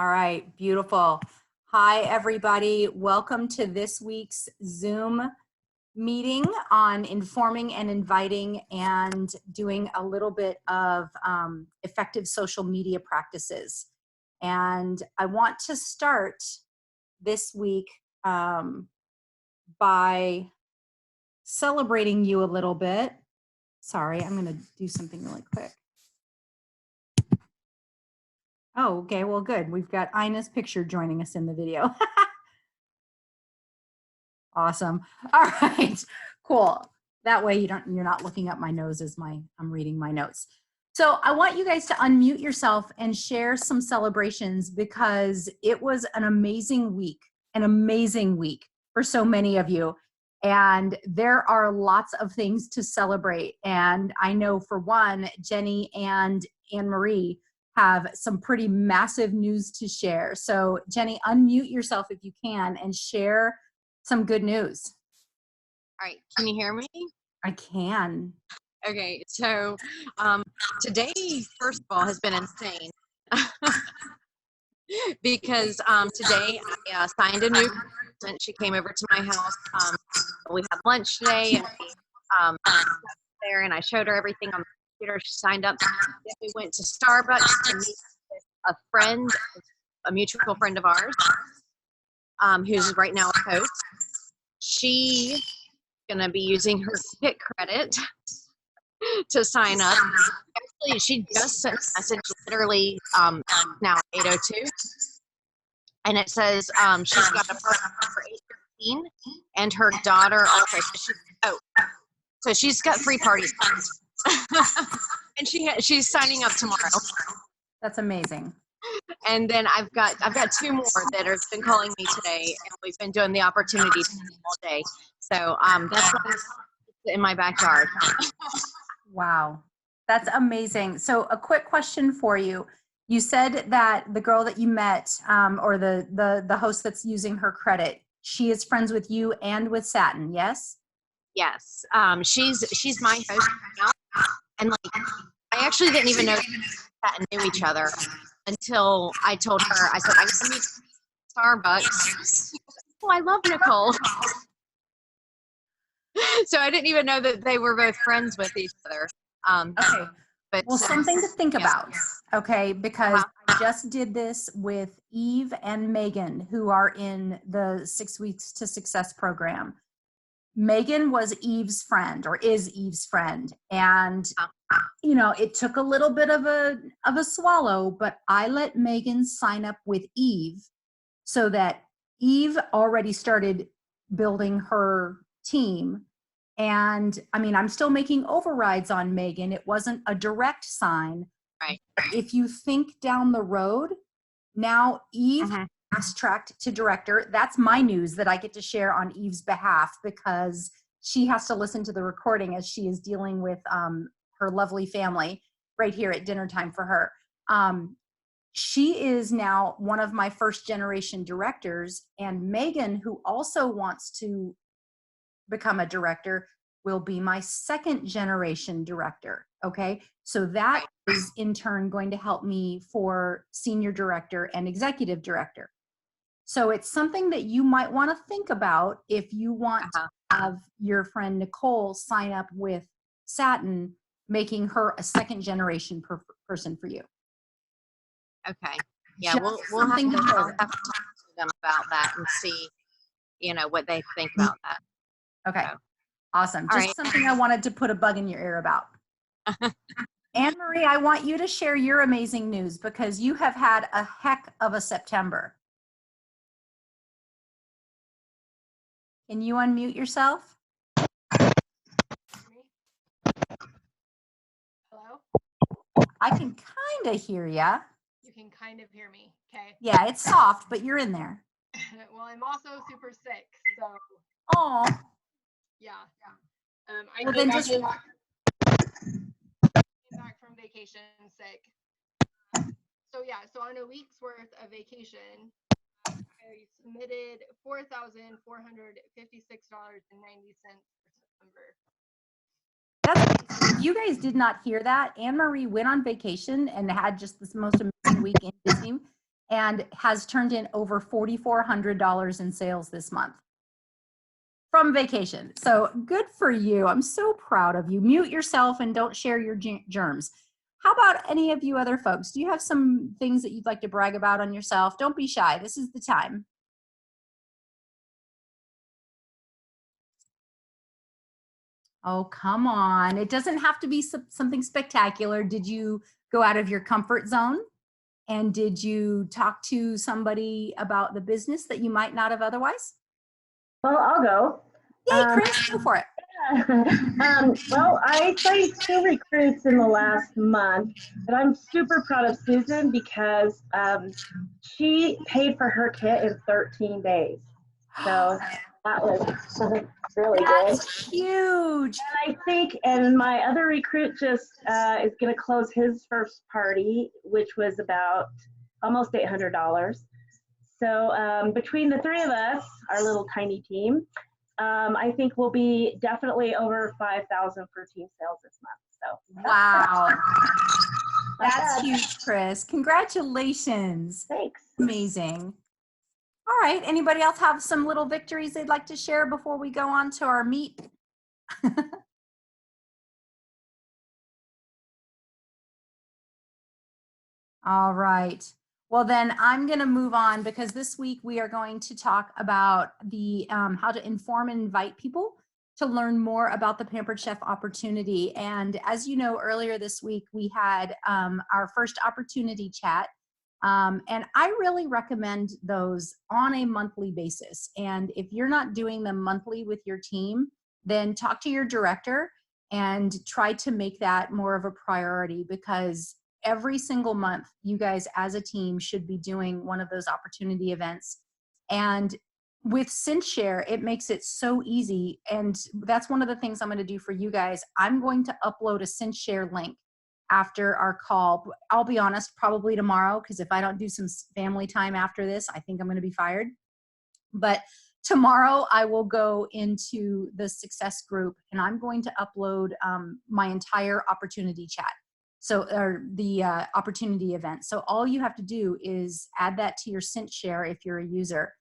All right, beautiful. Hi, everybody. Welcome to this week's Zoom meeting on informing and inviting and doing a little bit of effective social media practices. And I want to start this week by celebrating you a little bit. Sorry, I'm going to do something really quick. Oh, okay. Well, good. We've got Ina's picture joining us in the video. Awesome. All right. Cool. That way you're not looking up my nose as I'm reading my notes. So I want you guys to unmute yourself and share some celebrations because it was an amazing week for so many of you. And there are lots of things to celebrate. And I know for one, Jenny and Anne Marie have some pretty massive news to share. So Jenny, unmute yourself if you can and share some good news. All right, can you hear me? I can. Okay, so today, first of all, has been insane because today I signed a new client. She came over to my house. We had lunch today, and we sat there, and I showed her everything on the computer. She signed up. Then we went to Starbucks to meet with a friend, a mutual friend of ours, who's right now a host. She going to be using her Kit credit to sign up. Actually, she just sent a message literally now 8:02, and it says she's got a partner for 8:15 and her daughter also. So she's got 3 parties and she's signing up tomorrow. That's amazing. And then I've got 2 more that have been calling me today, and we've been doing the opportunity all day. So that's what's in my backyard. Wow, that's amazing. So a quick question for you. You said that the girl that you met, or the host that's using her credit, she is friends with you and with Satin, yes? Yes. She's my host now, and like I actually didn't even know Satin knew each other until I told her. I said I got to meet Starbucks. Oh, I love Nicole. So I didn't even know that they were both friends with each other. Okay. But well, something to think about, okay? Because I just did this with Eve and Megan, who are in the 6 Weeks to Success program. Megan was Eve's friend, or is Eve's friend, and you know, it took a little bit of a swallow, but I let Megan sign up with Eve so that Eve already started building her team. And I mean, I'm still making overrides on Megan. It wasn't a direct sign. Right. If you think down the road, now Eve fast-tracked to director. That's my news that I get to share on Eve's behalf because she has to listen to the recording as she is dealing with her lovely family right here at dinner time for her. She is now one of my first generation directors, and Megan, who also wants to become a director, will be my second generation director. Okay. So that is in turn going to help me for senior director and executive director. So it's something that you might want to think about if you want to have your friend Nicole sign up with Satin, making her a second generation person for you. Okay. Yeah, we'll have to talk to them about that and see, you know, what they think about that. Okay. So, awesome. Just something I wanted to put a bug in your ear about. Anne Marie, I want you to share your amazing news because you have had a heck of a September. Can you unmute yourself? Hello? I can kind of hear ya. You can kind of hear me, okay? Yeah, it's soft, but you're in there. Well, I'm also super sick, so. Oh. Yeah. I came back from vacation sick. So yeah, so on a week's worth of vacation, I submitted $4,456.90 for September. If you guys did not hear that, Anne Marie went on vacation and had just this most amazing week in Disney. and has turned in over $4,400 in sales this month from vacation. So good for you. I'm so proud of you. Mute yourself and don't share your germs. How about any of you other folks? Do you have some things that you'd like to brag about on yourself? Don't be shy. This is the time. Oh, come on. It doesn't have to be something spectacular. Did you go out of your comfort zone? And did you talk to somebody about the business that you might not have otherwise? Well, I'll go. Yay, Chris, go for it. Well, I signed 2 recruits in the last month, but I'm super proud of Susan because she paid for her kit in 13 days. So that was really That's good. Huge. And I think, and my other recruit just is going to close his first party, which was about almost $800. So between the 3 of us, our little tiny team, I think we'll be definitely over 5,000 for team sales this month. So wow, that's huge, Chris. Congratulations. Thanks. Amazing. All right. Anybody else have some little victories they'd like to share before we go on to our meet? All right. Well, then I'm going to move on because this week we are going to talk about the how to inform and invite people to learn more about the Pampered Chef opportunity. And as you know, earlier this week we had our first opportunity chat. And I really recommend those on a monthly basis. And if you're not doing them monthly with your team, then talk to your director and try to make that more of a priority, because every single month you guys as a team should be doing one of those opportunity events. And with CinchShare, it makes it so easy. And that's one of the things I'm going to do for you guys. I'm going to upload a CinchShare link after our call. I'll be honest, probably tomorrow, because if I don't do some family time after this, I think I'm going to be fired. But tomorrow I will go into the success group and I'm going to upload my entire opportunity chat. So, or the opportunity event. So all you have to do is add that to your CinchShare if you're a user,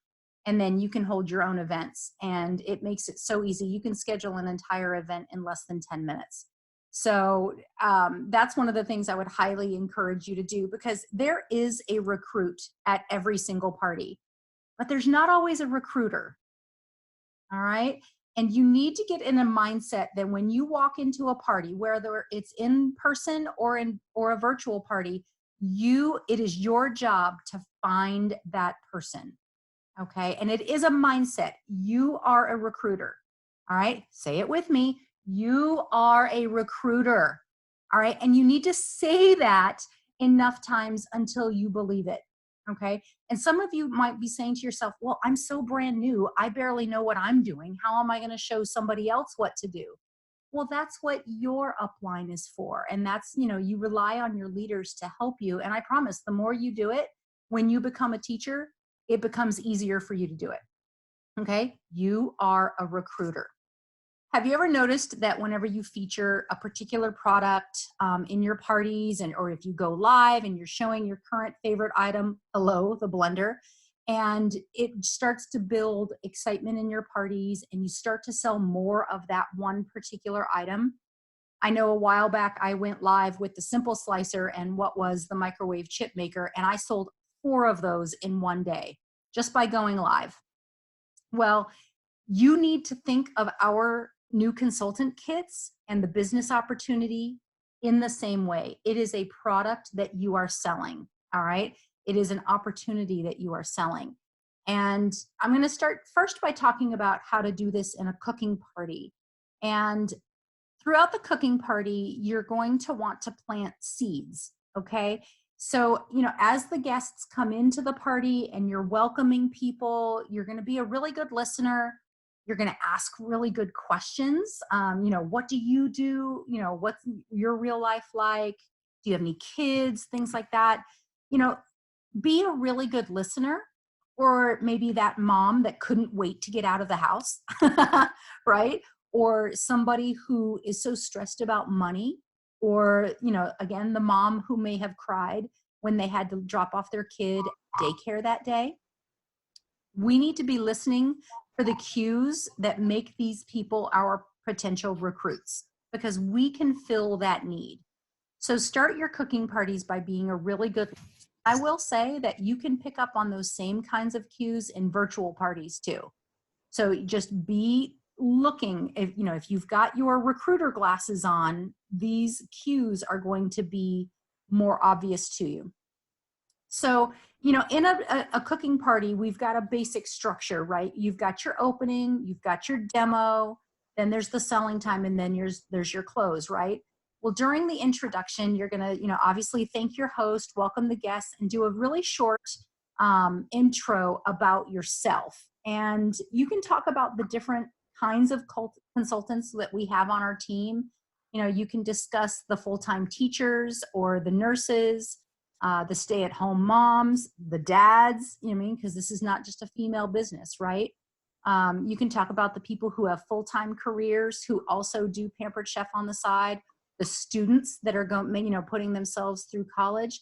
and then you can hold your own events. And it makes it so easy. You can schedule an entire event in less than 10 minutes. So that's one of the things I would highly encourage you to do, because there is a recruit at every single party, but there's not always a recruiter. All right. And you need to get in a mindset that when you walk into a party, whether it's in person or a virtual party, it is your job to find that person. Okay. And it is a mindset. You are a recruiter. All right. Say it with me. You are a recruiter. All right. And you need to say that enough times until you believe it. Okay. And some of you might be saying to yourself, well, I'm so brand new. I barely know what I'm doing. How am I going to show somebody else what to do? Well, that's what your upline is for. And that's, you rely on your leaders to help you. And I promise, the more you do it, when you become a teacher, it becomes easier for you to do it. Okay. You are a recruiter. Have you ever noticed that whenever you feature a particular product in your parties, or if you go live and you're showing your current favorite item, hello, the blender, and it starts to build excitement in your parties and you start to sell more of that one particular item? I know a while back I went live with the Simple Slicer and what was the microwave chip maker, and I sold 4 of those in one day just by going live. Well, you need to think of our new consultant kits and the business opportunity in the same way. It is a product that you are selling. All right. It is an opportunity that you are selling. And I'm going to start first by talking about how to do this in a cooking party. And throughout the cooking party, you're going to want to plant seeds. Okay. So, as the guests come into the party and you're welcoming people, you're going to be a really good listener. You're going to ask really good questions. What do you do? What's your real life like? Do you have any kids? Things like that. Be a really good listener, or maybe that mom that couldn't wait to get out of the house, right? Or somebody who is so stressed about money, or, again, the mom who may have cried when they had to drop off their kid daycare that day. We need to be listening for the cues that make these people our potential recruits, because we can fill that need. So start your cooking parties by being a really good. I will say that you can pick up on those same kinds of cues in virtual parties too. So just be looking, if you've got your recruiter glasses on, these cues are going to be more obvious to you. So, in a cooking party, we've got a basic structure, right? You've got your opening, you've got your demo, then there's the selling time, and then there's your close, right? Well, during the introduction, you're going to, obviously thank your host, welcome the guests, and do a really short intro about yourself. And you can talk about the different kinds of consultants that we have on our team. You can discuss the full-time teachers or the nurses, the stay-at-home moms, the dads, because this is not just a female business, right? You can talk about the people who have full-time careers who also do Pampered Chef on the side, the students that are putting themselves through college.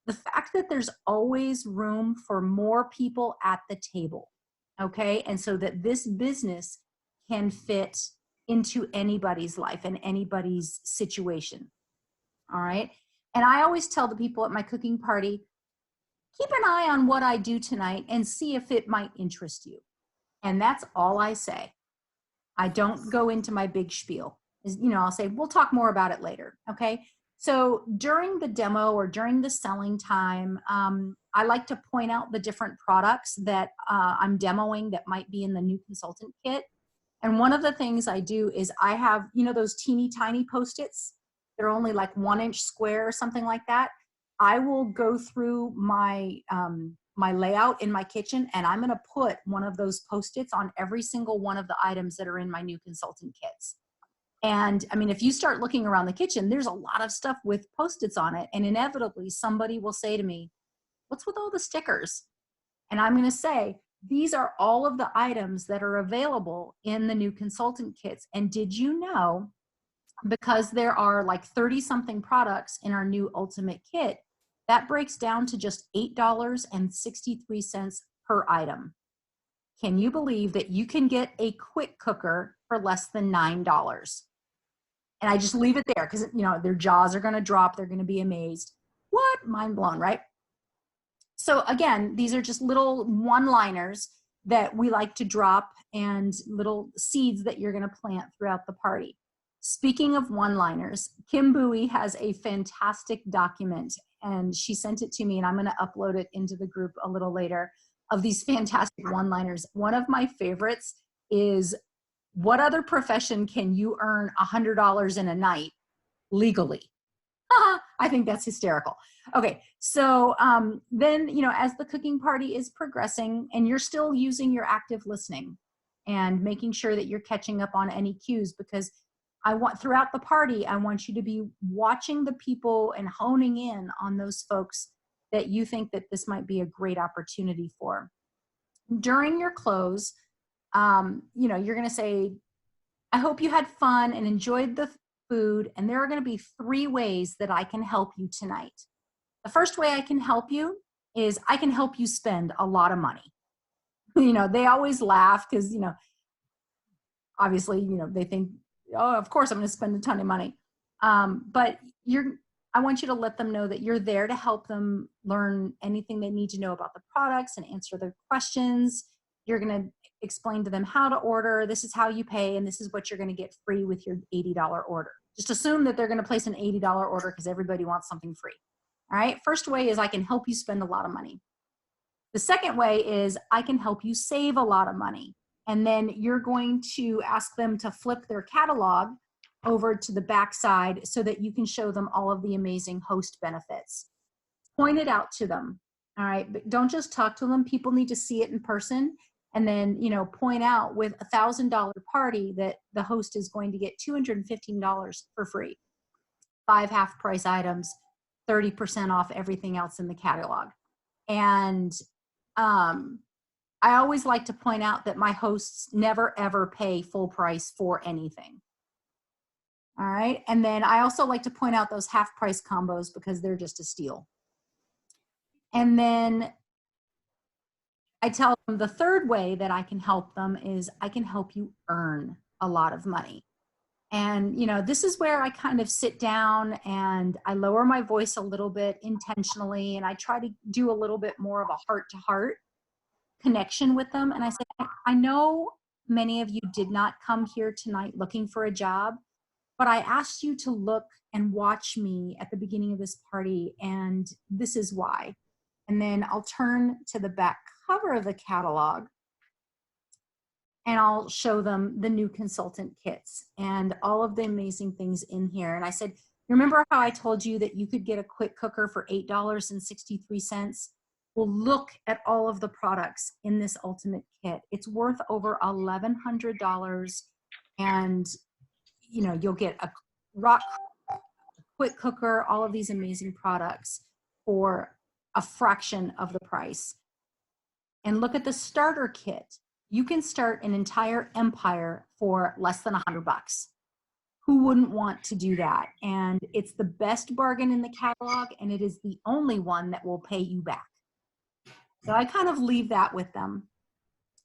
The fact that there's always room for more people at the table, okay? And so that this business can fit into anybody's life and anybody's situation, all right? And I always tell the people at my cooking party, keep an eye on what I do tonight and see if it might interest you. And that's all I say. I don't go into my big spiel. I'll say, we'll talk more about it later, okay? So during the demo or during the selling time, I like to point out the different products that I'm demoing that might be in the new consultant kit. And one of the things I do is I have, those teeny tiny Post-its. They're only like 1 inch square or something like that. I will go through my my layout in my kitchen, and I'm going to put one of those Post-its on every single one of the items that are in my new consultant kits. And I mean, if you start looking around the kitchen, there's a lot of stuff with Post-its on it. And inevitably somebody will say to me, what's with all the stickers? And I'm going to say, these are all of the items that are available in the new consultant kits. And did you know, because there are like 30 something products in our new ultimate kit, that breaks down to just $8.63 per item. Can you believe that you can get a quick cooker for less than $9? And I just leave it there because, their jaws are going to drop. They're going to be amazed. What? Mind blown, right? So again, these are just little one-liners that we like to drop and little seeds that you're going to plant throughout the party. Speaking of one-liners, Kim Bowie has a fantastic document, and she sent it to me, and I'm going to upload it into the group a little later, of these fantastic one-liners. One of my favorites is, what other profession can you earn $100 in a night legally? I think that's hysterical. Okay, so then, as the cooking party is progressing and you're still using your active listening and making sure that you're catching up on any cues, because throughout the party, I want you to be watching the people and honing in on those folks that you think that this might be a great opportunity for. During your close, you're going to say, I hope you had fun and enjoyed the food, and there are going to be 3 ways that I can help you tonight. The first way I can help you is I can help you spend a lot of money. They always laugh because, obviously, they think, oh, of course I'm going to spend a ton of money. But I want you to let them know that you're there to help them learn anything they need to know about the products and answer their questions. You're going to explain to them how to order. This is how you pay, and this is what you're going to get free with your $80 order. Just assume that they're going to place an $80 order because everybody wants something free. All right. First way is I can help you spend a lot of money. The second way is I can help you save a lot of money. And then you're going to ask them to flip their catalog over to the back side so that you can show them all of the amazing host benefits. Point it out to them. All right. But don't just talk to them. People need to see it in person. And then, point out with a $1,000 party that the host is going to get $215 for free. 5 half-price items, 30% off everything else in the catalog. And I always like to point out that my hosts never, ever pay full price for anything. All right. And then I also like to point out those half-price combos because they're just a steal. And then I tell them the third way that I can help them is I can help you earn a lot of money. And, you know, this is where I kind of sit down and I lower my voice a little bit intentionally. And I try to do a little bit more of a heart to heart connection with them. And I said, I know many of you did not come here tonight looking for a job, but I asked you to look and watch me at the beginning of this party. And this is why. And then I'll turn to the back cover of the catalog and I'll show them the new consultant kits and all of the amazing things in here. And I said, remember how I told you that you could get a quick cooker for $8.63? Well, look at all of the products in this ultimate kit. It's worth over $1,100. And, you know, you'll get a rock quick cooker, all of these amazing products for a fraction of the price. And look at the starter kit. You can start an entire empire for less than $100. Who wouldn't want to do that? And it's the best bargain in the catalog, and it is the only one that will pay you back. So I kind of leave that with them.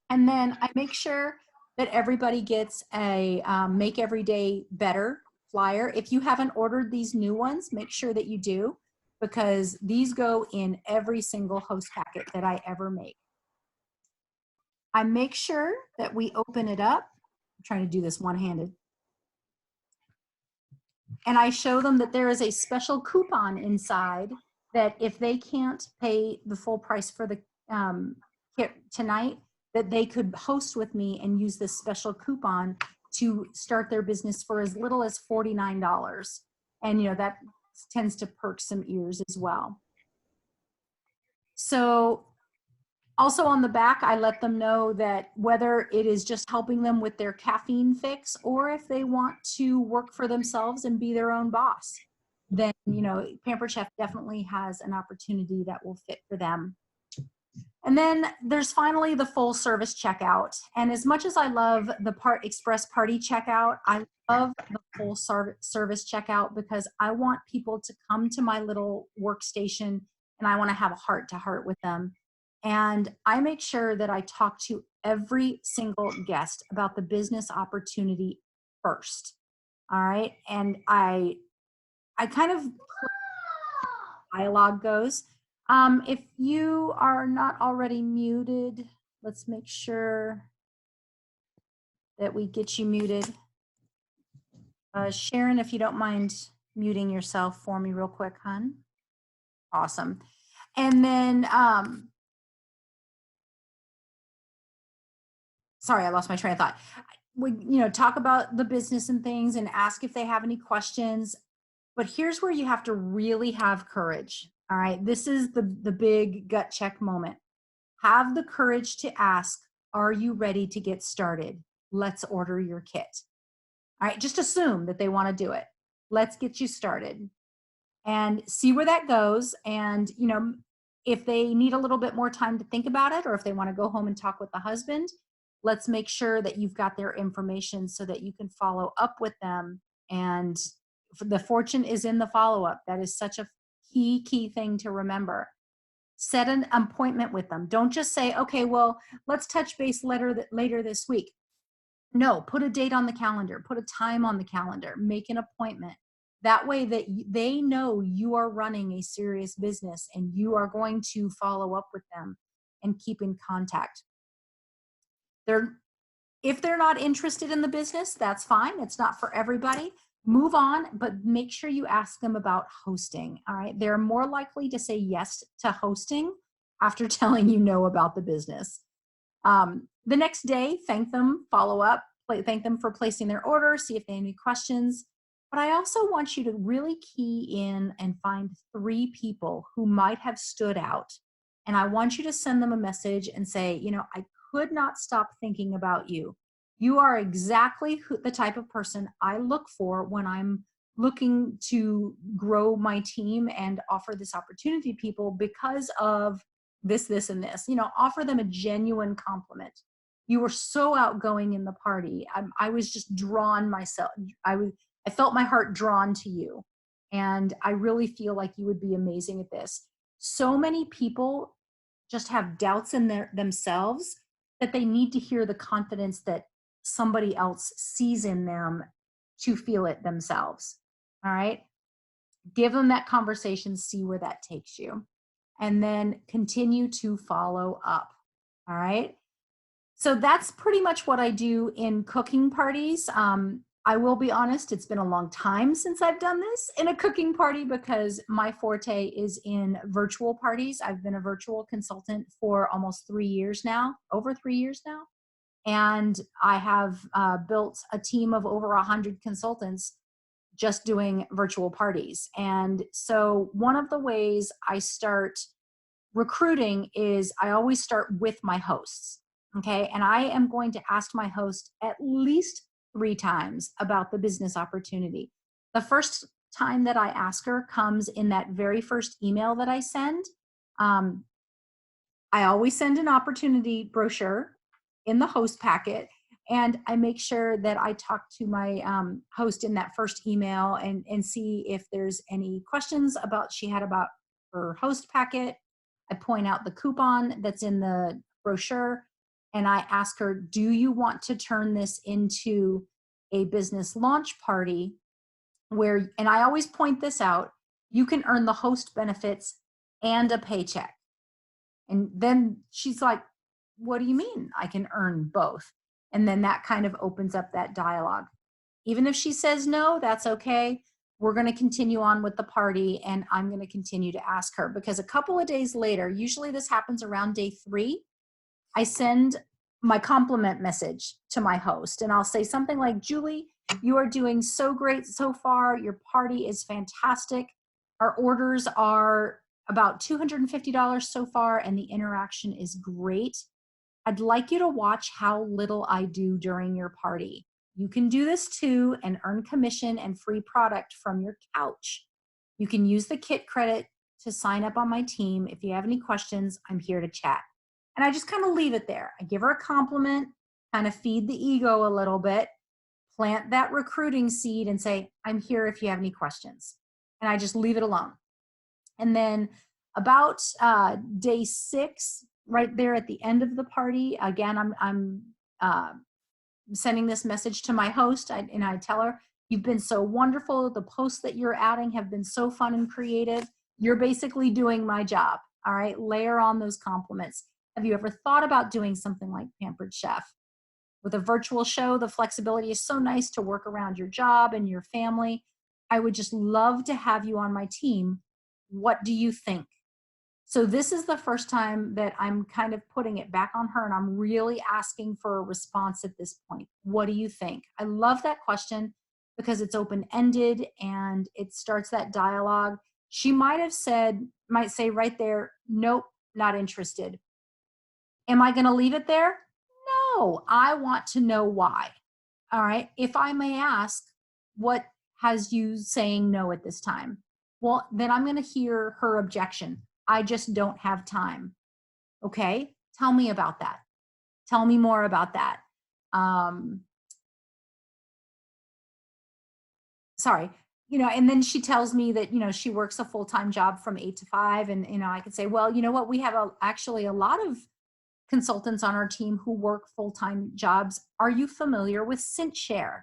And then I make sure that everybody gets a Make Every Day Better flyer. If you haven't ordered these new ones, make sure that you do, because these go in every single host packet that I ever make. I make sure that we open it up. I'm trying to do this one-handed. And I show them that there is a special coupon inside that if they can't pay the full price for the kit tonight, that they could host with me and use this special coupon to start their business for as little as $49. And, you know, that tends to perk some ears as well. So also on the back, I let them know that whether it is just helping them with their caffeine fix or if they want to work for themselves and be their own boss, then, you know, Pampered Chef definitely has an opportunity that will fit for them. And then there's finally the full service checkout. And as much as I love the Express Party checkout, I love the full service checkout because I want people to come to my little workstation and I want to have a heart to heart with them. And I make sure that I talk to every single guest about the business opportunity first. All right. And I kind of dialogue goes. If you are not already muted, let's make sure that we get you muted. Sharon, if you don't mind muting yourself for me real quick, hon. Awesome. And then, sorry, I lost my train of thought. We, you know, talk about the business and things and ask if they have any questions. But here's where you have to really have courage. All right. This is the big gut check moment. Have the courage to ask, are you ready to get started? Let's order your kit. All right. Just assume that they want to do it. Let's get you started and see where that goes. And, you know, if they need a little bit more time to think about it, or if they want to go home and talk with the husband, let's make sure that you've got their information so that you can follow up with them. And the fortune is in the follow-up. That is such a key thing to remember. Set an appointment with them. Don't just say, okay, well, let's touch base later this week. No, put a date on the calendar, put a time on the calendar, make an appointment. That way that they know you are running a serious business and you are going to follow up with them and keep in contact. If they're not interested in the business, that's fine. It's not for everybody. Move on, but make sure you ask them about hosting. All right. They're more likely to say yes to hosting after telling you no about the business. The next day, thank them, follow up, thank them for placing their order, see if they have any questions. But I also want you to really key in and find 3 people who might have stood out. And I want you to send them a message and say, you know, I could not stop thinking about you. You are exactly the type of person I look for when I'm looking to grow my team and offer this opportunity to people because of this, this, and this. You know, offer them a genuine compliment. You were so outgoing in the party. I was just drawn myself. I felt my heart drawn to you. And I really feel like you would be amazing at this. So many people just have doubts in themselves, that they need to hear the confidence that somebody else sees in them to feel it themselves. All right. Give them that conversation, see where that takes you, and then continue to follow up. All right. So that's pretty much what I do in cooking parties. I will be honest, it's been a long time since I've done this in a cooking party because my forte is in virtual parties. I've been a virtual consultant for almost 3 years now, over 3 years now. And I have built a team of over 100 consultants just doing virtual parties. And so one of the ways I start recruiting is I always start with my hosts. Okay. And I am going to ask my host at least 3 times about the business opportunity. The first time that I ask her comes in that very first email that I send. I always send an opportunity brochure in the host packet, and I make sure that I talk to my host in that first email and see if there's any questions she had about her host packet. I point out the coupon that's in the brochure, and I ask her, do you want to turn this into a business launch party where, and I always point this out, you can earn the host benefits and a paycheck. And then she's like, what do you mean I can earn both? And then that kind of opens up that dialogue. Even if she says no, that's okay. We're going to continue on with the party, and I'm going to continue to ask her, because a couple of days later, usually this happens around day 3, I send my compliment message to my host, and I'll say something like, Julie, you are doing so great so far. Your party is fantastic. Our orders are about $250 so far, and the interaction is great. I'd like you to watch how little I do during your party. You can do this too and earn commission and free product from your couch. You can use the Kit credit to sign up on my team. If you have any questions, I'm here to chat. And I just kind of leave it there. I give her a compliment, kind of feed the ego a little bit, plant that recruiting seed and say, I'm here if you have any questions. And I just leave it alone. And then about day 6, right there at the end of the party, again, I'm sending this message to my host, and I tell her, you've been so wonderful. The posts that you're adding have been so fun and creative. You're basically doing my job. All right, layer on those compliments. Have you ever thought about doing something like Pampered Chef? With a virtual show, the flexibility is so nice to work around your job and your family. I would just love to have you on my team. What do you think? So this is the first time that I'm kind of putting it back on her, and I'm really asking for a response at this point. What do you think? I love that question because it's open-ended and it starts that dialogue. She might say right there, nope, not interested. Am I going to leave it there? No, I want to know why. All right. If I may ask, what has you saying no at this time? Well, then I'm going to hear her objection. I just don't have time. Okay. Tell me about that. Tell me more about that. Sorry. And then she tells me that, she works a full-time job from 8 to 5. And, I could say, well, you know what? We have actually a lot of consultants on our team who work full-time jobs. Are you familiar with CintShare?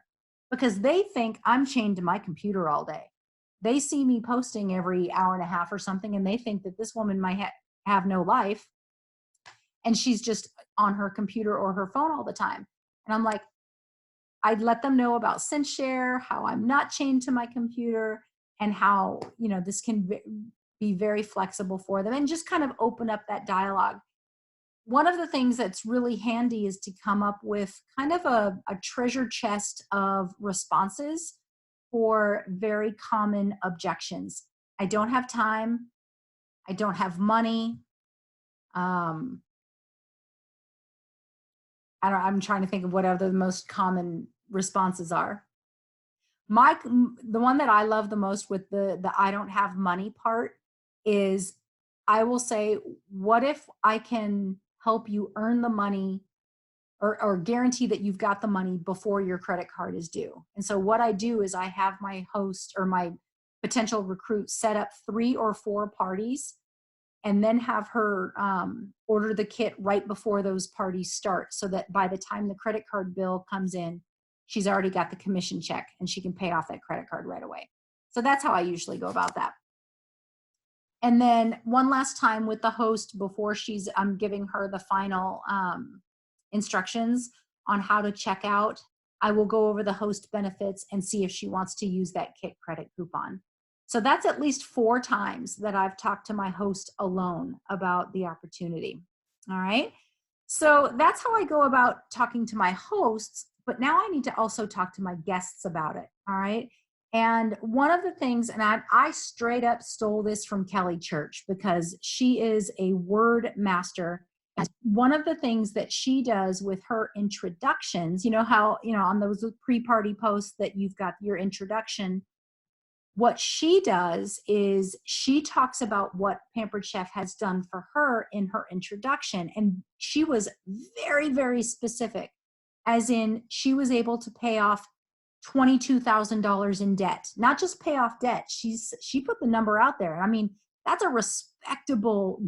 Because they think I'm chained to my computer all day. They see me posting every hour and a half or something, and they think that this woman might have no life, and she's just on her computer or her phone all the time. And I'm like, I'd let them know about CintShare, how I'm not chained to my computer, and how, this can be very flexible for them, and just kind of open up that dialogue. One of the things that's really handy is to come up with kind of a treasure chest of responses for very common objections. I don't have time. I don't have money. I'm trying to think of what other the most common responses are. The one that I love the most with the I don't have money part is, I will say, what if I can help you earn the money or guarantee that you've got the money before your credit card is due? And so what I do is I have my host or my potential recruit set up 3 or 4 parties and then have her order the kit right before those parties start, so that by the time the credit card bill comes in, she's already got the commission check and she can pay off that credit card right away. So that's how I usually go about that. And then one last time with the host before I'm giving her the final instructions on how to check out, I will go over the host benefits and see if she wants to use that kit credit coupon. So that's at least 4 times that I've talked to my host alone about the opportunity. All right. So that's how I go about talking to my hosts, but now I need to also talk to my guests about it. All right. And one of the things, and I straight up stole this from Kelly Church because she is a word master. And one of the things that she does with her introductions, you know how, on those pre-party posts that you've got your introduction, what she does is she talks about what Pampered Chef has done for her in her introduction. And she was very, very specific, as in she was able to pay off $22,000 in debt, not just pay off debt. She put the number out there. I mean, that's a respectable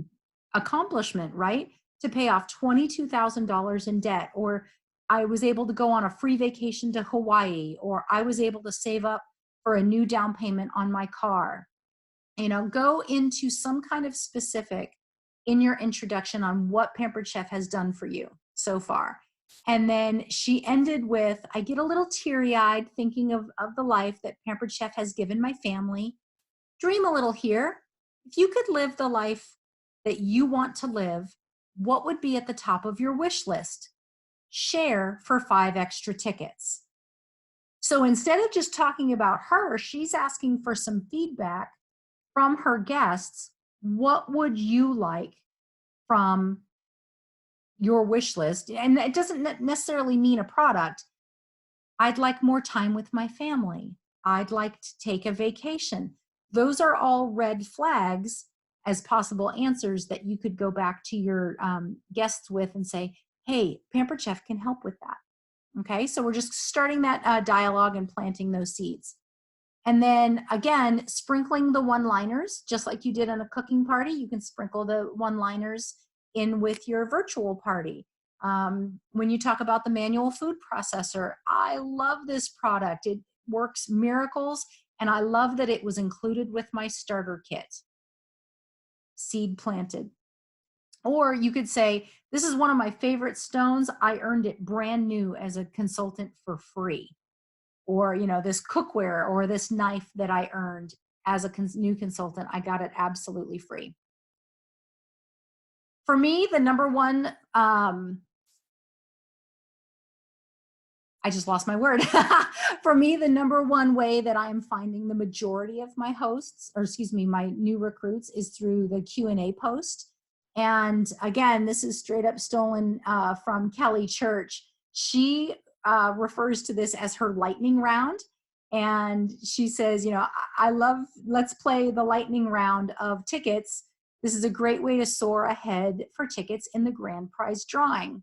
accomplishment, right? To pay off $22,000 in debt, or I was able to go on a free vacation to Hawaii, or I was able to save up for a new down payment on my car. Go into some kind of specific in your introduction on what Pampered Chef has done for you so far. And then she ended with, I get a little teary-eyed thinking of the life that Pampered Chef has given my family. Dream a little here. If you could live the life that you want to live, what would be at the top of your wish list? Share for 5 extra tickets. So instead of just talking about her, she's asking for some feedback from her guests. What would you like from your wish list? And it doesn't necessarily mean a product. I'd like more time with my family. I'd like to take a vacation. Those are all red flags as possible answers that you could go back to your guests with and say, hey, Pampered Chef can help with that. Okay, so we're just starting that dialogue and planting those seeds. And then again, sprinkling the one-liners, just like you did on a cooking party, you can sprinkle the one-liners in with your virtual party. When you talk about the manual food processor, I love this product. It works miracles, and I love that it was included with my starter kit. Seed planted. Or you could say, this is one of my favorite stones. I earned it brand new as a consultant for free. Or, this cookware or this knife that I earned as a new consultant, I got it absolutely free. For me, the number one, I just lost my word. For me, the number one way that I'm finding the majority of my hosts, or excuse me, my new recruits, is through the Q&A post. And again, this is straight up stolen from Kelly Church. She refers to this as her lightning round. And she says, let's play the lightning round of tickets. This is a great way to soar ahead for tickets in the grand prize drawing.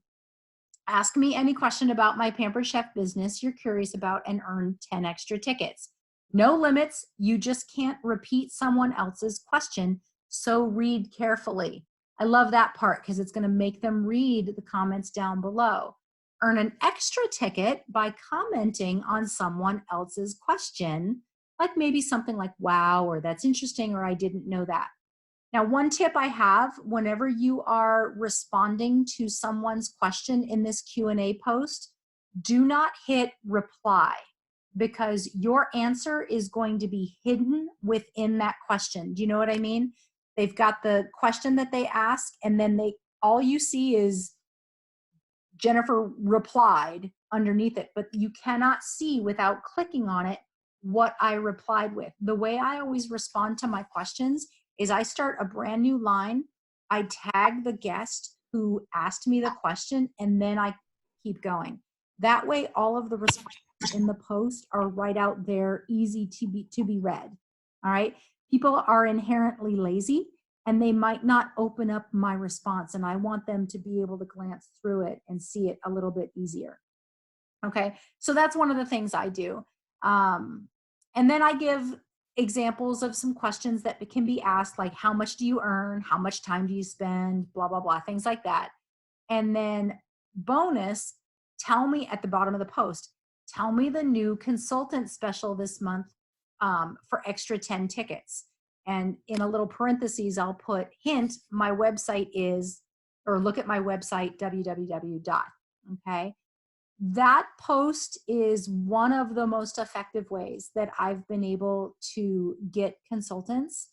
Ask me any question about my Pampered Chef business you're curious about and earn 10 extra tickets. No limits. You just can't repeat someone else's question, so read carefully. I love that part because it's going to make them read the comments down below. Earn an extra ticket by commenting on someone else's question, like maybe something like, wow, or that's interesting, or I didn't know that. Now, one tip I have, whenever you are responding to someone's question in this Q&A post, do not hit reply, because your answer is going to be hidden within that question. Do you know what I mean? They've got the question that they ask, and then all you see is Jennifer replied underneath it, but you cannot see without clicking on it what I replied with. The way I always respond to my questions is I start a brand new line, I tag the guest who asked me the question, and then I keep going. That way, all of the responses in the post are right out there, easy to be read. All right. People are inherently lazy, and they might not open up my response, and I want them to be able to glance through it and see it a little bit easier. Okay, so that's one of the things I do. And then I give examples of some questions that can be asked, like how much do you earn? How much time do you spend? Blah, blah, blah, things like that. And then bonus, tell me at the bottom of the post, tell me the new consultant special this month for extra 10 tickets. And in a little parentheses, I'll put hint, my website is, or look at my website, www. Okay. That post is one of the most effective ways that I've been able to get consultants.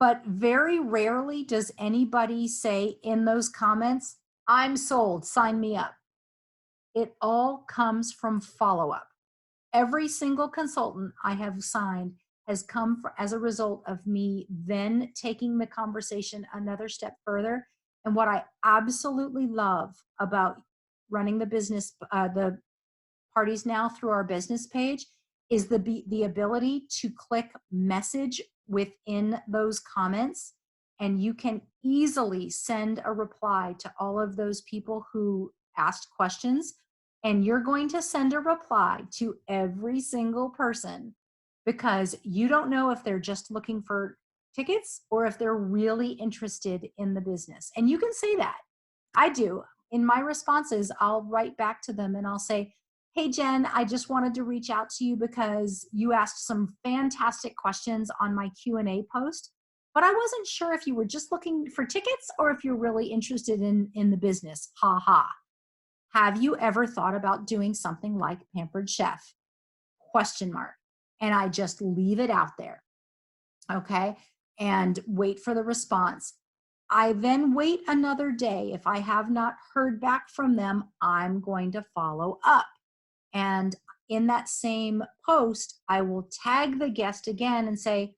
But very rarely does anybody say in those comments, I'm sold, sign me up. It all comes from follow-up. Every single consultant I have signed has come as a result of me then taking the conversation another step further. And what I absolutely love about running the business, the parties now through our business page, is the ability to click message within those comments, and you can easily send a reply to all of those people who asked questions, and you're going to send a reply to every single person because you don't know if they're just looking for tickets or if they're really interested in the business. And you can say that. I do. In my responses, I'll write back to them and I'll say, hey, Jen, I just wanted to reach out to you because you asked some fantastic questions on my Q&A post, but I wasn't sure if you were just looking for tickets or if you're really interested in the business. Ha ha. Have you ever thought about doing something like Pampered Chef? Question mark. And I just leave it out there. Okay. And wait for the response. I then wait another day. If I have not heard back from them, I'm going to follow up. And in that same post, I will tag the guest again and say,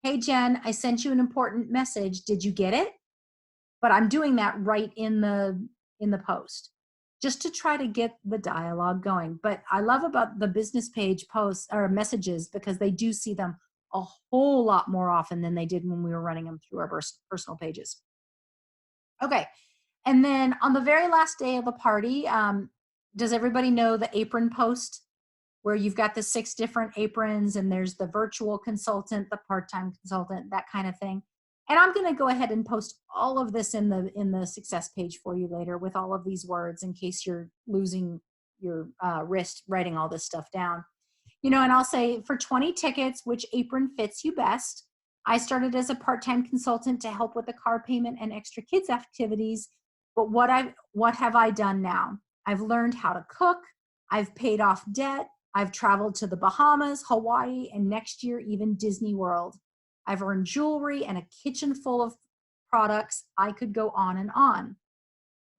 hey, Jen, I sent you an important message. Did you get it? But I'm doing that right in the post just to try to get the dialogue going. But I love about the business page posts or messages because they do see them a whole lot more often than they did when we were running them through our personal pages. Okay. And then on the very last day of the party, does everybody know the apron post where you've got the 6 different aprons and there's the virtual consultant, the part-time consultant, that kind of thing? And I'm going to go ahead and post all of this in the success page for you later with all of these words in case you're losing your wrist writing all this stuff down. You know, and I'll say for 20 tickets, which apron fits you best? I started as a part-time consultant to help with the car payment and extra kids activities. But what have I done now? I've learned how to cook. I've paid off debt. I've traveled to the Bahamas, Hawaii, and next year, even Disney World. I've earned jewelry and a kitchen full of products. I could go on and on.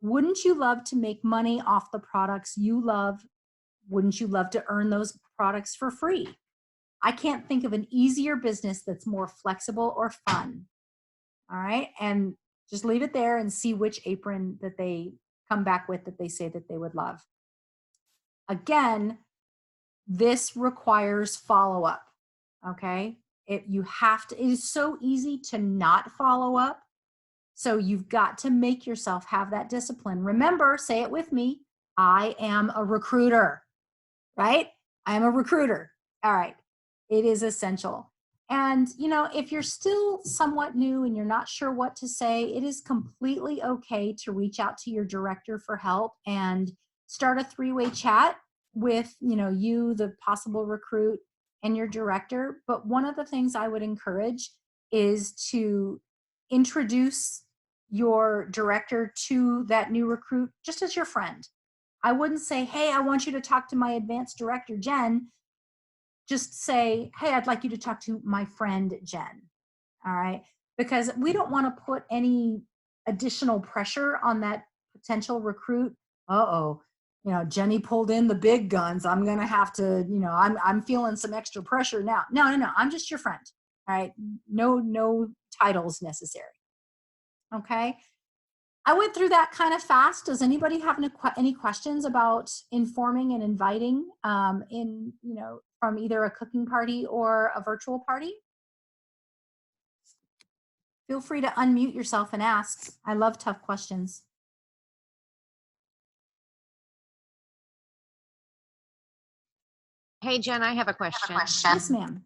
Wouldn't you love to make money off the products you love? Wouldn't you love to earn those products for free? I can't think of an easier business that's more flexible or fun. All right. And just leave it there and see which apron that they come back with that they say that they would love. Again, this requires follow-up. Okay. It is so easy to not follow up. So you've got to make yourself have that discipline. Remember, say it with me. I am a recruiter, right? I am a recruiter. All right. It is essential. And, you know, if you're still somewhat new and you're not sure what to say, it is completely okay to reach out to your director for help and start a 3-way chat with, you know, you, the possible recruit, and your director. But one of the things I would encourage is to introduce your director to that new recruit just as your friend. I wouldn't say, hey, I want you to talk to my advanced director, Jen. Just say, hey, I'd like you to talk to my friend, Jen. All right. Because we don't want to put any additional pressure on that potential recruit. Uh-oh, you know, Jenny pulled in the big guns. I'm going to have to, you know, I'm feeling some extra pressure now. No. I'm just your friend. All right. No titles necessary. Okay. I went through that kind of fast. Does anybody have any questions about informing and inviting from either a cooking party or a virtual party? Feel free to unmute yourself and ask. I love tough questions. Hey, Jen, I have a question. Yes, ma'am.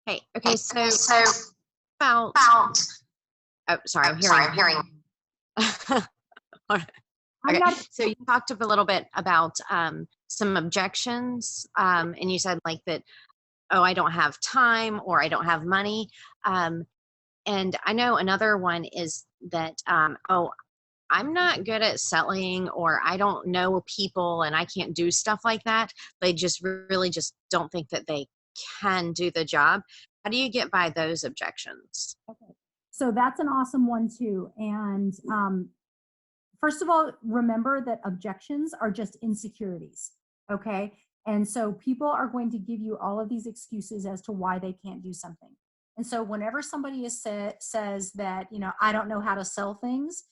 Hey, okay, so about, oh, sorry, I'm hearing. I'm Okay, not, so you talked a little bit about some objections, and you said like that, oh, I don't have time or I don't have money. And I know another one is that, oh, I'm not good at selling or I don't know people and I can't do stuff like that. They just really just don't think that they can do the job. How do you get by those objections? okay. So that's an awesome one too. And first of all, remember that objections are just insecurities. Okay. And so people are going to give you all of these excuses as to why they can't do something. And so whenever somebody says that, I don't know how to sell things,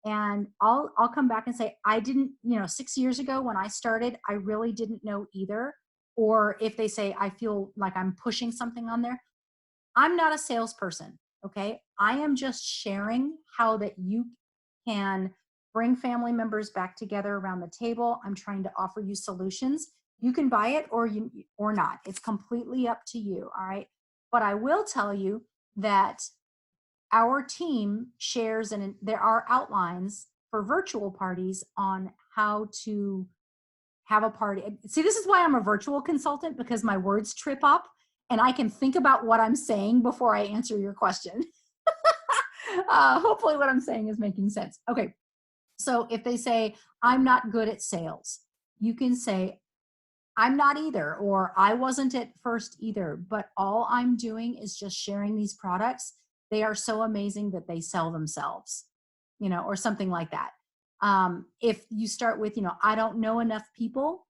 and I'll come back and say, I didn't, 6 years ago when I started, I really didn't know either. Or if they say, I feel like I'm pushing something on there, I'm not a salesperson. Okay. I am just sharing how that you can bring family members back together around the table. I'm trying to offer you solutions. You can buy it or not. It's completely up to you. All right. But I will tell you that our team shares, and there are outlines for virtual parties on how to have a party. See, this is why I'm a virtual consultant, because my words trip up and I can think about what I'm saying before I answer your question. Hopefully what I'm saying is making sense. Okay. So if they say, I'm not good at sales, you can say, I'm not either, or I wasn't at first either, but all I'm doing is just sharing these products. They are so amazing that they sell themselves, or something like that. If you start with, I don't know enough people.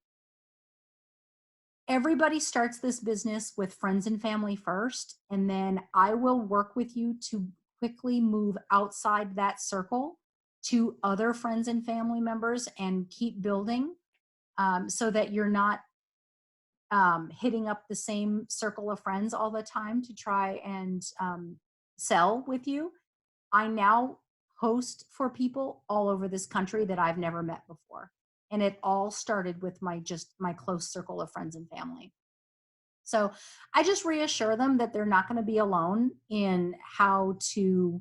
Everybody starts this business with friends and family first, and then I will work with you to quickly move outside that circle to other friends and family members and keep building, so that you're not hitting up the same circle of friends all the time to try and sell with you. I now host for people all over this country that I've never met before. And it all started with my close circle of friends and family. So I just reassure them that they're not going to be alone in how to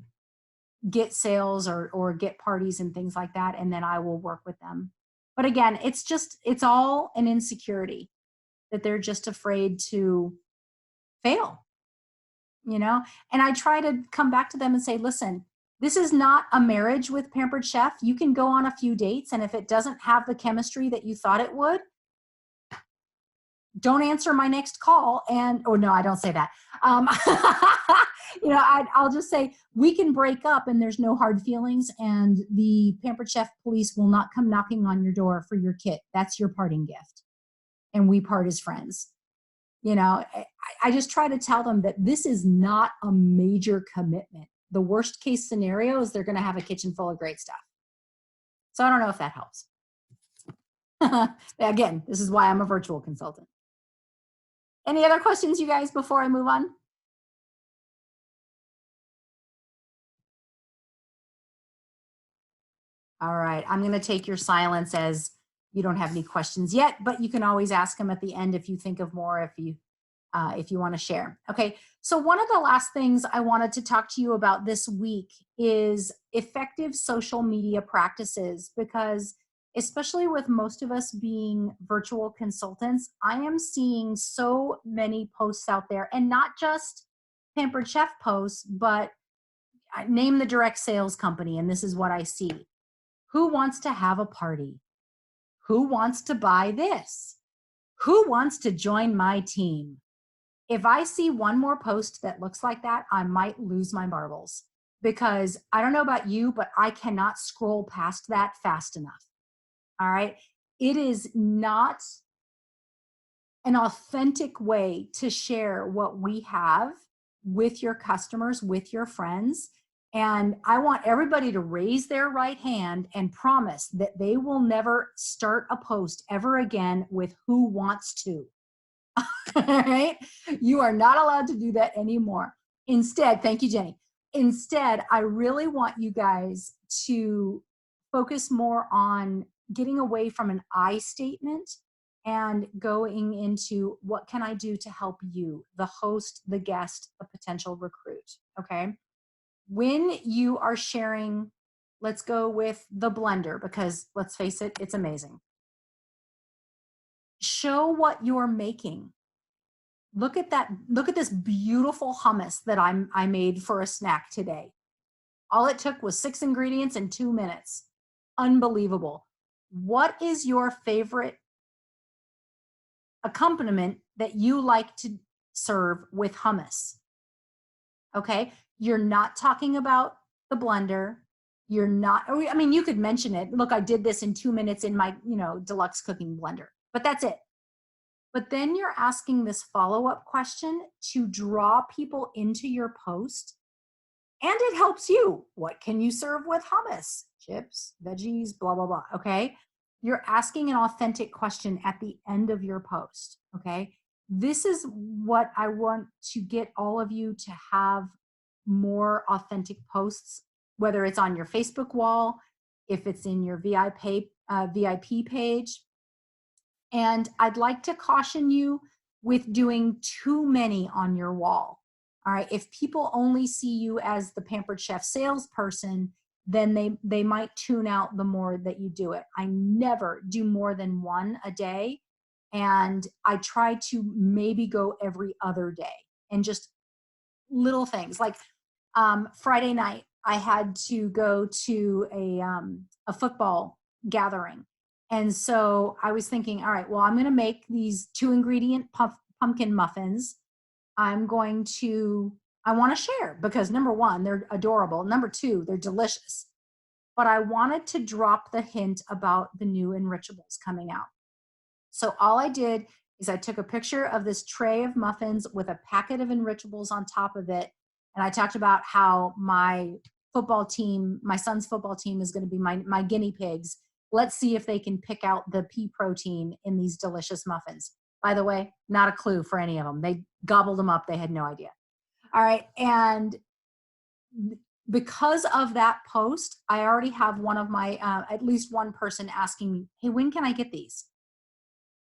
get sales or get parties and things like that. And then I will work with them. But again, it's all an insecurity that they're just afraid to fail, and I try to come back to them and say, listen, this is not a marriage with Pampered Chef. You can go on a few dates, and if it doesn't have the chemistry that you thought it would, don't answer my next call. No, I don't say that. I'll just say we can break up and there's no hard feelings, and the Pampered Chef police will not come knocking on your door for your kit. That's your parting gift. And we part as friends. I just try to tell them that this is not a major commitment. The worst case scenario is they're going to have a kitchen full of great stuff. So I don't know if that helps. Again, this is why I'm a virtual consultant. Any other questions, you guys, before I move on? All right, I'm going to take your silence as you don't have any questions yet, but you can always ask them at the end if you think of more, if you want to share. Okay, so one of the last things I wanted to talk to you about this week is effective social media practices, because especially with most of us being virtual consultants, I am seeing so many posts out there, and not just Pampered Chef posts, but name the direct sales company, and this is what I see. Who wants to have a party? Who wants to buy this? Who wants to join my team? If I see one more post that looks like that, I might lose my marbles, because I don't know about you, but I cannot scroll past that fast enough. All right. It is not an authentic way to share what we have with your customers, with your friends. And I want everybody to raise their right hand and promise that they will never start a post ever again with who wants to. All right? You are not allowed to do that anymore. Instead, thank you, Jenny. Instead, I really want you guys to focus more on getting away from an I statement and going into what can I do to help you, the host, the guest, the potential recruit. Okay. When you are sharing, let's go with the blender, because let's face it, it's amazing. Show what you're making. Look at that. Look at this beautiful hummus that I made for a snack today. All it took was 6 ingredients in 2 minutes. Unbelievable. What is your favorite accompaniment that you like to serve with hummus? Okay. You're not talking about the blender. You're not, I mean, you could mention it. Look, I did this in 2 minutes in my, deluxe cooking blender, but that's it. But then you're asking this follow-up question to draw people into your post. And it helps you. What can you serve with hummus? Chips, veggies, blah, blah, blah. Okay. You're asking an authentic question at the end of your post. Okay. This is what I want to get all of you to have more authentic posts, whether it's on your Facebook wall, if it's in your VIP page. And I'd like to caution you with doing too many on your wall. All right. If people only see you as the Pampered Chef salesperson, then they might tune out the more that you do it. I never do more than 1 a day. And I try to maybe go every other day, and just little things like Friday night, I had to go to a football gathering. And so I was thinking, all right, well, I'm going to make these 2 ingredient pumpkin muffins. I want to share because number 1, they're adorable. Number 2, they're delicious. But I wanted to drop the hint about the new Enrichables coming out. So all I did is I took a picture of this tray of muffins with a packet of Enrichables on top of it. And I talked about how my son's football team is going to be my guinea pigs. Let's see if they can pick out the pea protein in these delicious muffins. By the way, not a clue for any of them. They gobbled them up. They had no idea. All right. And because of that post, I already have one of my, at least one person asking me, hey, when can I get these?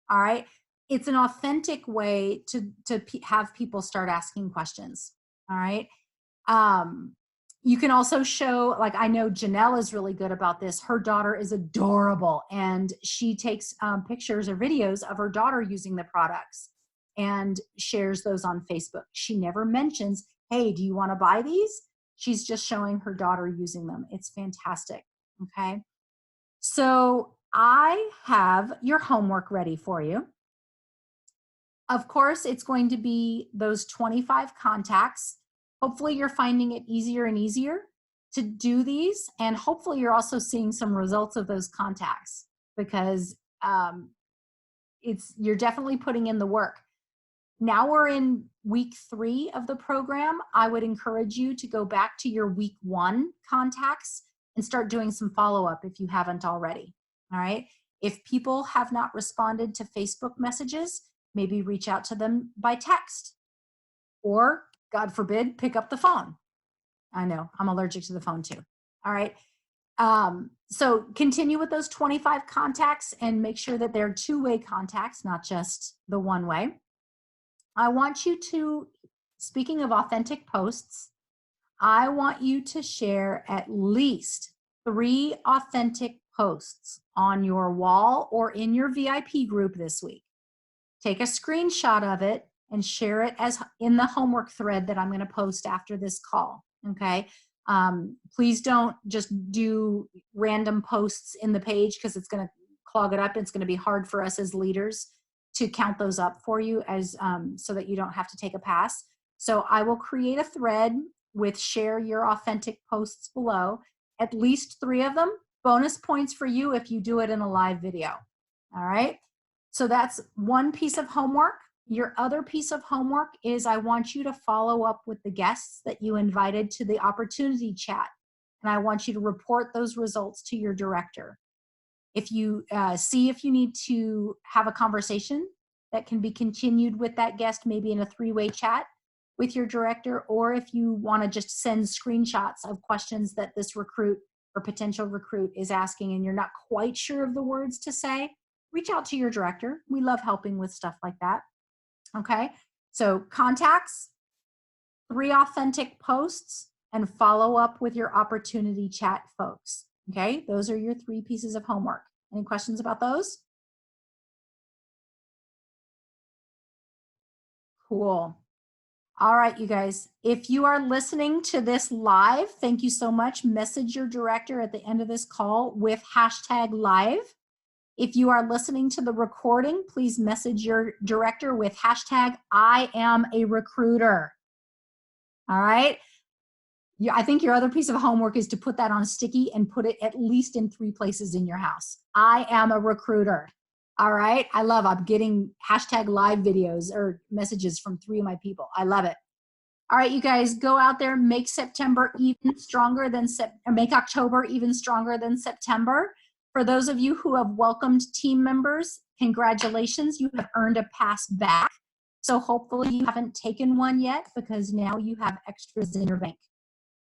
All right. It's an authentic way to have people start asking questions. All right. You can also show, like, I know Janelle is really good about this. Her daughter is adorable, and she takes pictures or videos of her daughter using the products and shares those on Facebook. She never mentions, hey, do you want to buy these? She's just showing her daughter using them. It's fantastic. Okay. So I have your homework ready for you. Of course, it's going to be those 25 contacts. Hopefully you're finding it easier and easier to do these. And hopefully you're also seeing some results of those contacts, because you're definitely putting in the work. Now we're in week 3 of the program. I would encourage you to go back to your week 1 contacts and start doing some follow-up if you haven't already. All right. If people have not responded to Facebook messages, maybe reach out to them by text, or God forbid, pick up the phone. I know I'm allergic to the phone too. All right. So continue with those 25 contacts and make sure that they're 2-way contacts, not just the 1-way. I want you to, speaking of authentic posts, I want you to share at least 3 authentic posts on your wall or in your VIP group this week. Take a screenshot of it and share it as in the homework thread that I'm going to post after this call. Okay. Please don't just do random posts in the page, because it's going to clog it up. It's going to be hard for us as leaders to count those up for you as so that you don't have to take a pass. So I will create a thread with share your authentic posts below, at least 3 of them. Bonus points for you if you do it in a live video. All right. So that's one piece of homework. Your other piece of homework is I want you to follow up with the guests that you invited to the opportunity chat. And I want you to report those results to your director. If you see if you need to have a conversation that can be continued with that guest, maybe in a 3-way chat with your director, or if you want to just send screenshots of questions that this recruit or potential recruit is asking and you're not quite sure of the words to say, reach out to your director. We love helping with stuff like that. Okay. So contacts, 3 authentic posts, and follow up with your opportunity chat folks. Okay. Those are your 3 pieces of homework. Any questions about those? Cool. All right, you guys, if you are listening to this live, thank you so much. Message your director at the end of this call with #live. If you are listening to the recording, please message your director with #I am a recruiter. All right. I think your other piece of homework is to put that on a sticky and put it at least in 3 places in your house. I am a recruiter. All right. I'm getting #live videos or messages from 3 of my people. I love it. All right, you guys, go out there, make September even stronger than make October even stronger than September. For those of you who have welcomed team members, congratulations, you have earned a pass back. So hopefully you haven't taken one yet, because now you have extras in your bank.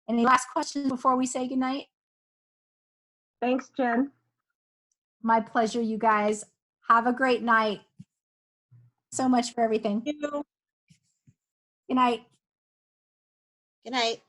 Any last questions before we say goodnight? Thanks, Jen. My pleasure, you guys. Have a great night. So much for everything. Thank you. Good night. Good night.